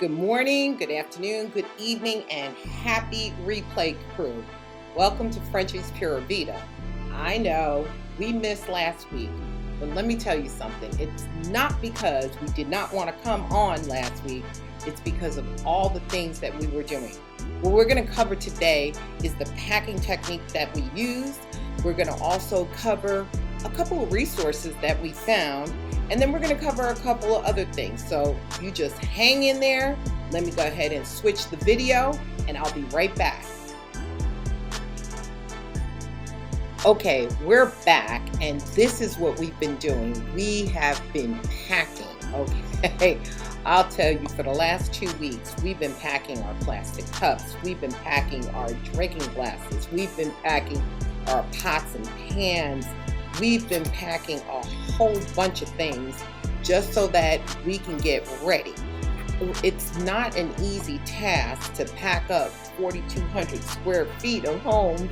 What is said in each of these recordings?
Good morning, good afternoon, good evening, and happy replay crew. Welcome to Frenchie's Pura Vida. I know we missed last week, but let me tell you something. It's not because we did not want to come on last week. It's because of all the things that we were doing. What we're going to cover today is the packing technique that we used. We're going to also cover a couple of resources that we found, and then we're going to cover a couple of other things. So you just hang in there. Let me go ahead and switch the video, and I'll be right back. Okay, we're back, and this is what we've been doing. We have been packing, okay? I'll tell you, for the last 2 weeks, we've been packing our plastic cups. We've been packing our drinking glasses. We've been packing our pots and pans. We've been packing a whole bunch of things just so that we can get ready. It's not an easy task to pack up 4,200 square feet of homes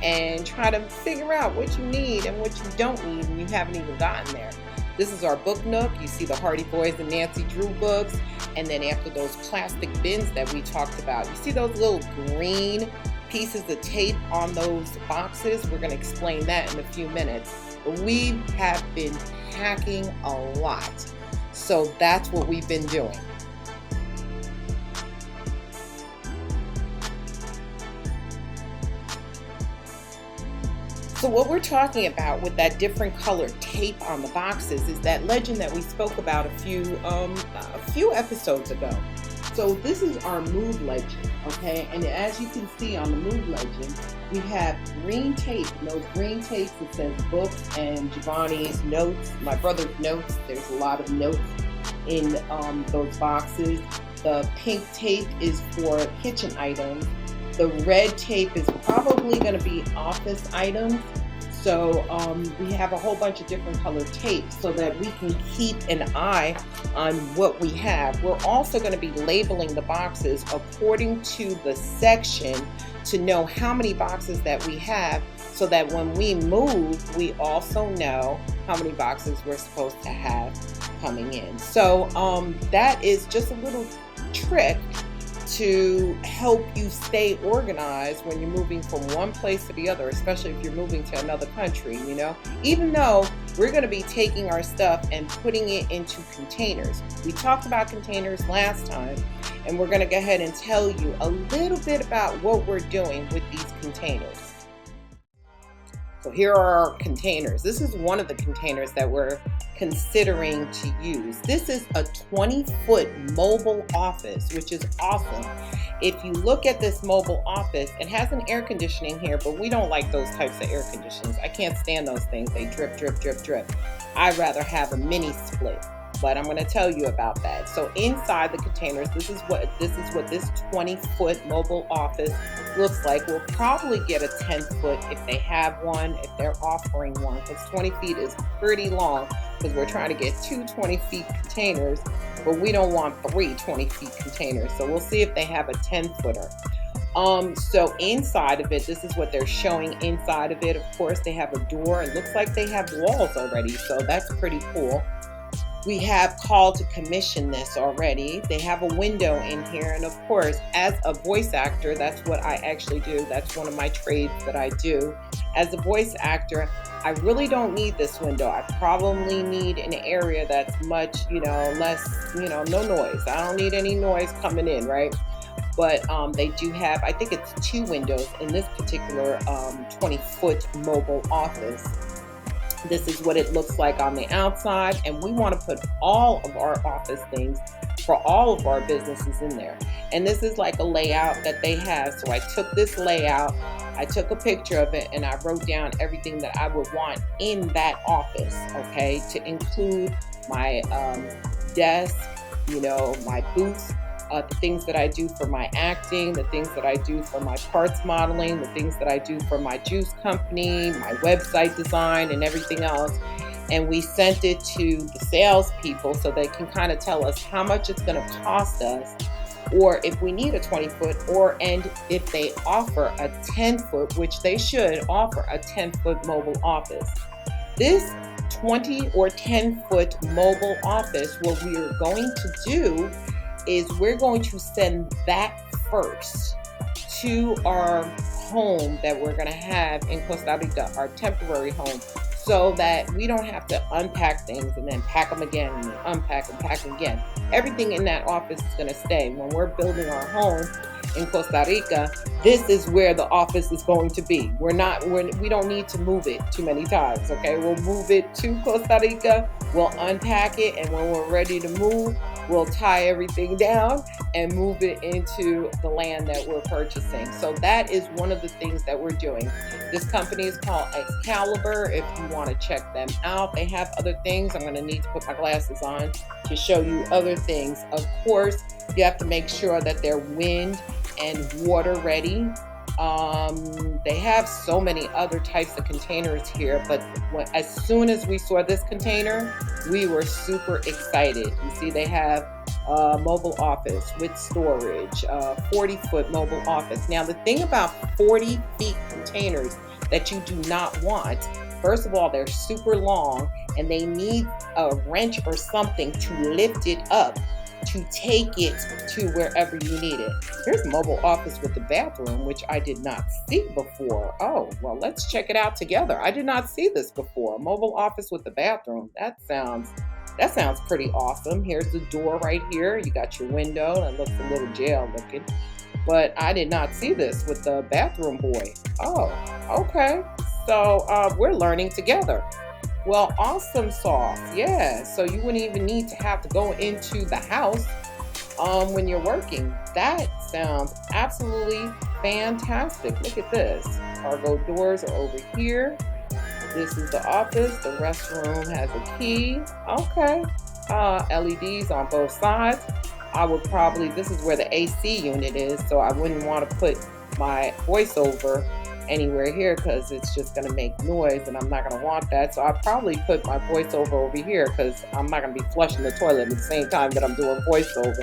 and try to figure out what you need and what you don't need and you haven't even gotten there. This is our book nook. You see the Hardy Boys and Nancy Drew books. And then after those plastic bins that we talked about, you see those little green pieces of tape on those boxes? We're going to explain that in a few minutes. But we have been packing a lot. So that's what we've been doing. So what we're talking about with that different colored tape on the boxes is that legend that we spoke about a few episodes ago. So this is our mood legend, okay? And as you can see on the mood legend, we have green tape. And those green tapes, it says books and Giovanni's notes, my brother's notes. There's a lot of notes in those boxes. The pink tape is for kitchen items. The red tape is probably going to be office items. So we have a whole bunch of different colored tapes so that we can keep an eye on what we have. We're also going to be labeling the boxes according to the section to know how many boxes that we have, so that when we move, we also know how many boxes we're supposed to have coming in. So that is just a little trick to help you stay organized when you're moving from one place to the other, especially if you're moving to another country, you know. Even though we're going to be taking our stuff and putting it into containers. We talked about containers last time, and we're going to go ahead and tell you a little bit about what we're doing with these containers. So here are our containers. This is one of the containers that we're considering to use. This is a 20-foot mobile office, which is awesome. If you look at this mobile office, it has an air conditioning here, but we don't like those types of air conditioners. I can't stand those things. They drip, drip, drip, drip. I'd rather have a mini split, but I'm going to tell you about that. So inside the containers, this is what this 20-foot mobile office looks like. We'll probably get a 10-foot if they have one, if they're offering one, because 20 feet is pretty long, because we're trying to get two 20-feet containers, but we don't want three 20-feet containers. So we'll see if they have a 10-footer. So inside of it, this is what they're showing inside of it. Of course, they have a door. It looks like they have walls already, so that's pretty cool. We have called to commission this already. They have a window in here. And of course, as a voice actor, that's what I actually do. That's one of my trades that I do. As a voice actor, I really don't need this window. I probably need an area that's much, less, no noise. I don't need any noise coming in, right? But they do have, I think it's 2 windows in this particular 20-foot mobile office. This is what it looks like on the outside, and we want to put all of our office things for all of our businesses in there. And this is like a layout that they have. So I took this layout, I took a picture of it, and I wrote down everything that I would want in that office, okay, to include my desk, my booth, the things that I do for my acting, the things that I do for my parts modeling, the things that I do for my juice company, my website design, and everything else. And we sent it to the salespeople so they can kind of tell us how much it's going to cost us, or if we need a 20-foot, and if they offer a 10-foot, which they should offer a 10-foot mobile office. This 20 or 10-foot mobile office, what we are going to do is we're going to send that first to our home that we're going to have in Costa Rica, our temporary home, so that we don't have to unpack things and then pack them again and then unpack and pack them again. Everything in that office is going to stay. When we're building our home in Costa Rica, this is where the office is going to be. We don't need to move it too many times, okay? We'll move it to Costa Rica, we'll unpack it, and when we're ready to move, we'll tie everything down and move it into the land that we're purchasing. So that is one of the things that we're doing. This company is called Excalibur. If you want to check them out, they have other things. I'm going to need to put my glasses on to show you other things. Of course, you have to make sure that they're wind and water ready. They have so many other types of containers here, but as soon as we saw this container, we were super excited. You see, they have a mobile office with storage, 40-foot mobile office. Now, the thing about 40-feet containers that you do not want, first of all, they're super long and they need a wrench or something to lift it up to take it to wherever you need it. Here's a mobile office with the bathroom, which I did not see before. Oh, well, let's check it out together. I did not see this before. A mobile office with the bathroom. That sounds pretty awesome. Here's the door right here. You got your window. That looks a little jail looking. But I did not see this with the bathroom boy. Oh, okay. So we're learning together. Well, awesome sauce. Yeah, so you wouldn't even need to have to go into the house when you're working. That sounds absolutely fantastic. Look at this. Cargo doors are over here. This is the office. The restroom has a key. Okay. LEDs on both sides. This is where the AC unit is, so I wouldn't want to put my voiceover anywhere here because it's just going to make noise and I'm not going to want that. So I probably put my voiceover over here because I'm not going to be flushing the toilet at the same time that I'm doing voiceover.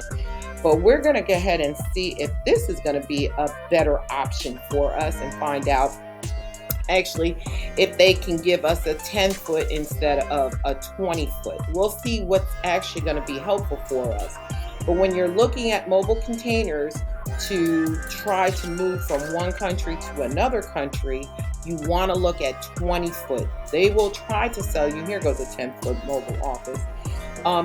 But we're going to go ahead and see if this is going to be a better option for us and find out actually if they can give us a 10-foot instead of a 20-foot. We'll see what's actually going to be helpful for us. But when you're looking at mobile containers to try to move from one country to another country, you want to look at 20-foot. They will try to sell you, here goes a 10-foot mobile office.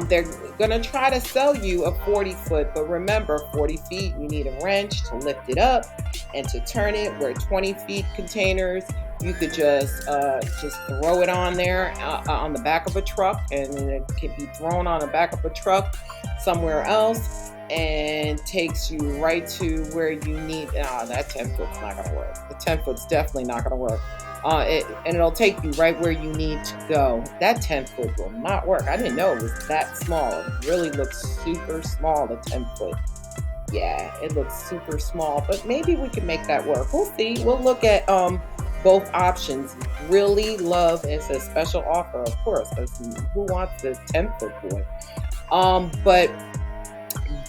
They're going to try to sell you a 40-foot, but remember, 40 feet, you need a wrench to lift it up and to turn it, where 20-feet containers, you could just throw it on there on the back of a truck, and it can be thrown on the back of a truck somewhere else and takes you right to where you need. That 10-foot's not going to work. The 10-foot's definitely not going to work. And it'll take you right where you need to go. That 10-foot will not work. I didn't know it was that small. It really looks super small, the 10-foot. Yeah, it looks super small, but maybe we can make that work. We'll see. We'll look at both options. Really love, it's a special offer, of course, because who wants the 10-foot boy? But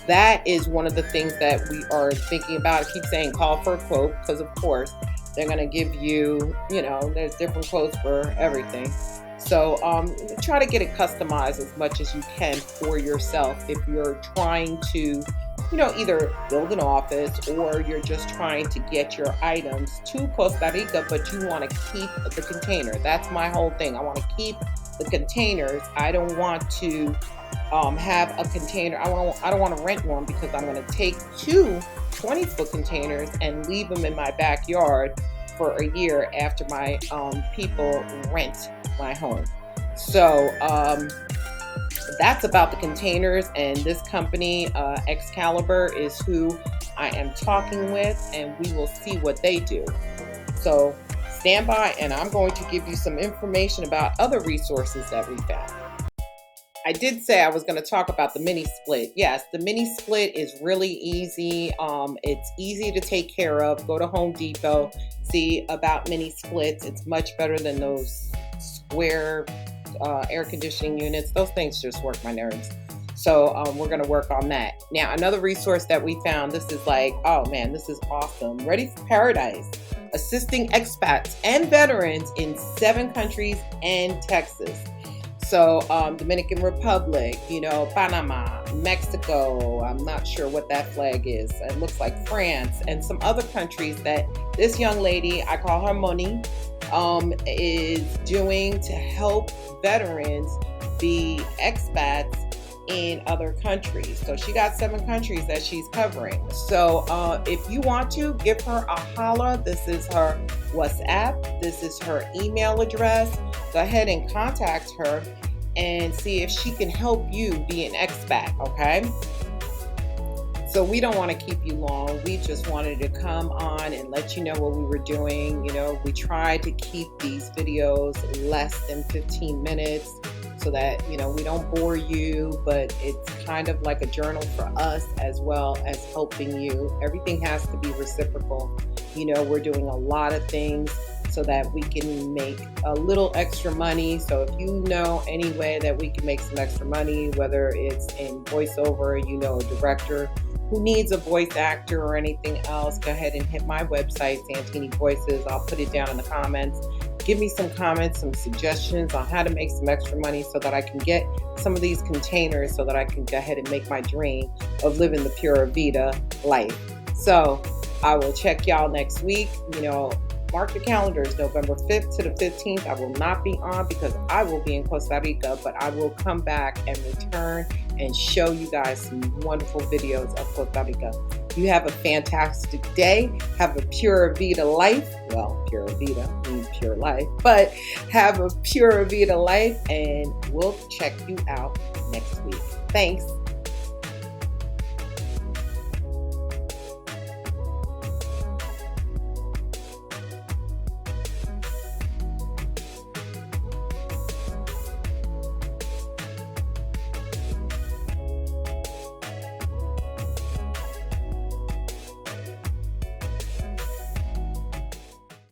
that is one of the things that we are thinking about. I keep saying call for a quote because, of course, they're going to give you, there's different quotes for everything. So try to get it customized as much as you can for yourself if you're trying to, either build an office or you're just trying to get your items to Costa Rica, but you want to keep the container. That's my whole thing. I want to keep the containers. I don't want to have a container. I don't want to rent one because I'm going to take 2 20-foot containers and leave them in my backyard for a year after my people rent my home. So that's about the containers, and this company, Excalibur, is who I am talking with, and we will see what they do. So stand by, and I'm going to give you some information about other resources that we found. I did say I was going to talk about the mini split. Yes, the mini split is really easy. It's easy to take care of. Go to Home Depot, see about mini splits. It's much better than those square air conditioning units. Those things just work my nerves. So we're going to work on that. Now, another resource that we found, this is like, oh man, this is awesome. Ready for Paradise, assisting expats and veterans in 7 countries and Texas. So Dominican Republic, you know, Panama, Mexico, I'm not sure what that flag is. It looks like France, and some other countries that this young lady, I call her Moni, is doing to help veterans be expats in other countries. So she got 7 countries that she's covering. So if you want to, give her a holla. This is her WhatsApp. This is her email address. Go ahead and contact her and see if she can help you be an expat, okay? So we don't want to keep you long. We just wanted to come on and let you know what we were doing. You know, we try to keep these videos less than 15 minutes so that, you know, we don't bore you, but it's kind of like a journal for us as well as helping you. Everything has to be reciprocal. You know, we're doing a lot of things so that we can make a little extra money. So if you know any way that we can make some extra money, whether it's in voiceover, you know, a director who needs a voice actor or anything else, go ahead and hit my website, Santini Voices. I'll put it down in the comments. Give me some comments, some suggestions on how to make some extra money so that I can get some of these containers so that I can go ahead and make my dream of living the Pura Vida life. So I will check y'all next week. You know, mark your calendars, November 5th to the 15th. I will not be on because I will be in Costa Rica, but I will come back and return and show you guys some wonderful videos of Costa Rica. You have a fantastic day. Have a Pura Vida life. Well, Pura Vida means pure life, but have a Pura Vida life, and we'll check you out next week. Thanks.